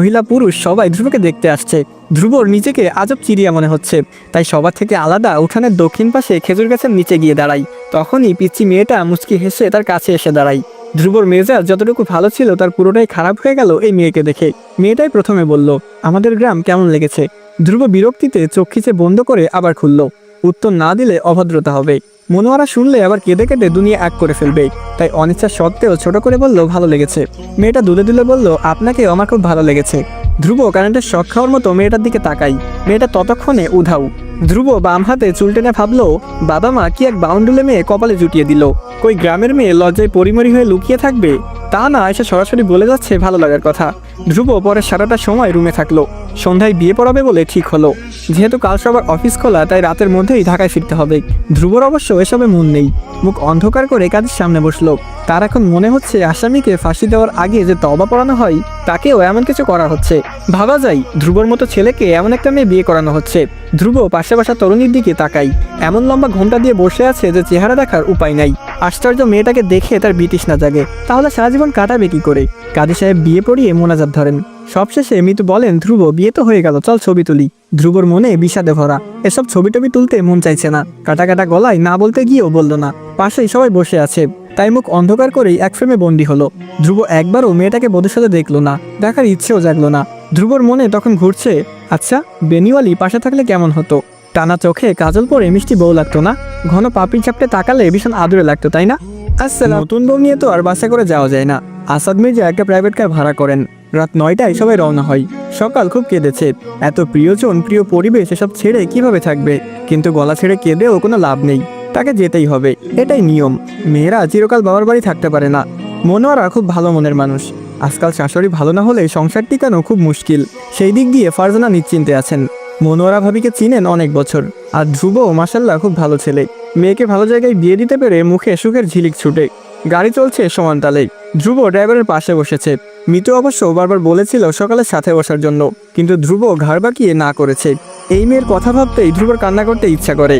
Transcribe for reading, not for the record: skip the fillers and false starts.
মহিলা পুরুষ সবাই ধ্রুবকে দেখতে আসছে। ধ্রুবর নিজেকে আজব চিড়িয়া মনে হচ্ছে, তাই সবার থেকে আলাদা উঠানের দক্ষিণ পাশে খেজুর গাছের নিচে গিয়ে দাঁড়াই। তখনই পিচ্চি মেয়েটা মুচকি হেসে তার কাছে এসে দাঁড়াই। ধ্রুবর মেজাজ যতটুকু ভালো ছিল তার পুরোটাই খারাপ হয়ে গেল এই মেয়েকে দেখে। মেয়েটাই প্রথমে বলল, আমাদের গ্রাম কেমন লেগেছে? ধ্রুব বিরক্তিতে চোখ খিচে বন্ধ করে আবার খুলল। উত্তর না দিলে অভদ্রতা হবে। মনোয়ারা শুনলে আবার কেঁদে কেটে দুনিয়া এক করে ফেলবে, তাই অনিচ্ছা সত্ত্বেও ছোট করে বলল, ভালো লেগেছে। মেয়েটা দুলে দুলে বলল, আপনাকে আমার খুব ভালো লেগেছে। ধ্রুব কারেন্টের শক খাওয়ার মতো মেয়েটার দিকে তাকাই। মেয়েটা ততক্ষণে উধাও। ধ্রুব বাম হাতে চুল টেনে ভাবলো, বাবা মা কি এক বাউন্ডুলে মেয়ে কপালে জুটিয়ে দিল। কই গ্রামের মেয়ে লজ্জায় পরিমরি হয়ে লুকিয়ে থাকবে? তা না, এসে সরাসরি বলে যাচ্ছে ভালো লাগার কথা। ধ্রুব পরে সারাটা সময় রুমে থাকলো। সন্ধ্যায় বিয়ে পড়াবে বলে ঠিক হলো। যেহেতু কাল সবার অফিস খোলা, তাই রাতের মধ্যেই ঢাকায় ফিরতে হবে। ধ্রুবর অবশ্য এসবে মন নেই। মুখ অন্ধকার করে কাজের সামনে বসলো। তার এখন মনে হচ্ছে আসামিকে ফাঁসি দেওয়ার আগে যে তওবা পড়ানো হয়, তাকেও এমন কিছু করা হচ্ছে। ভাবা যায় ধ্রুবর মতো ছেলেকে এমন একটা মেয়ে বিয়ে করানো হচ্ছে। ধ্রুব পাশে বসা তরুণীর দিকে তাকাই। এমন লম্বা ঘোমটা দিয়ে বসে আছে যে চেহারা দেখার উপায় নাই। আশ্চর্য, মেয়েটাকে দেখে তার বিতৃষ্ণা জাগে। তাহলে সারা জীবন কাটাবে কি করে? কাজী সাহেব বিয়ে পড়িয়ে মোনাজাত ধরেন। সবশেষে মিতু বলেন, ধ্রুব বিয়ে তো হয়ে গেল, চল ছবি তুলি। ধ্রুবর মনে বিষাদে ভরা। এসব ছবি টবি তুলতে মন চাইছে না। কাটা কাটা গলায় না বলতে গিয়েও বলল না। পাশেই সবাই বসে আছে, তাই মুখ অন্ধকার করেই এক ফ্রেমে বন্দী হলো। ধ্রুব একবারও মেয়েটাকে বধূর সাথে দেখলো না, দেখার ইচ্ছেও জাগলো না। ধ্রুবর মনে তখন ঘুরছে, আচ্ছা বেনিওয়ালি পাশে থাকলে কেমন হতো? টানা চোখে কাজল পরে মিষ্টি বউ লাগতো না? ঘন পাপড়ি চাপটে তাকালে ভীষণ আদুরে লাগতো, তাই না? আসসালাম। নতুন বউ নিয়ে তো আর বাসা করে যাওয়া যায় না। আসাদ মির্জা একটা প্রাইভেট কার ভাড়া করেন। রাত 9টায় সবাই রওনা হয়। সকাল খুব কেঁদেছে। এত প্রিয়জন, প্রিয় পরিবেশ এসব ছেড়ে কিভাবে থাকবে? কিন্তু গলা ছেড়ে কেঁদেও কোনো লাভ নেই, তাকে যেতেই হবে, এটাই নিয়ম। মেয়েরা চিরকাল বাবার বাড়ি থাকতে পারে না। মনোয়ারা খুব ভালো মনের মানুষ। আজকাল শাশুড়ি ভালো না হলে সংসার টিকানো খুব মুশকিল। সেই দিক দিয়ে ফারজানা নিশ্চিন্তে আছেন। মনোয়ারা ভাবিকে চিনেন অনেক বছর। আর ধ্রুব মাশাল্লাহ খুব ভালো ছেলে। মেয়েকে ভালো জায়গায় বিয়ে দিতে পেরে মুখে সুখের ঝিলিক ছুটে। গাড়ি চলছে সমান তালেই। ধ্রুব ড্রাইভারের পাশে বসেছে। মিতু অবশ্য বারবার বলেছিল সকালে সাথে বসার জন্য, কিন্তু ধ্রুব ঘাড় বাঁকিয়ে না করেছে। এই মেয়ের কথা ভাবতেই ধ্রুবর কান্না করতে ইচ্ছা করে।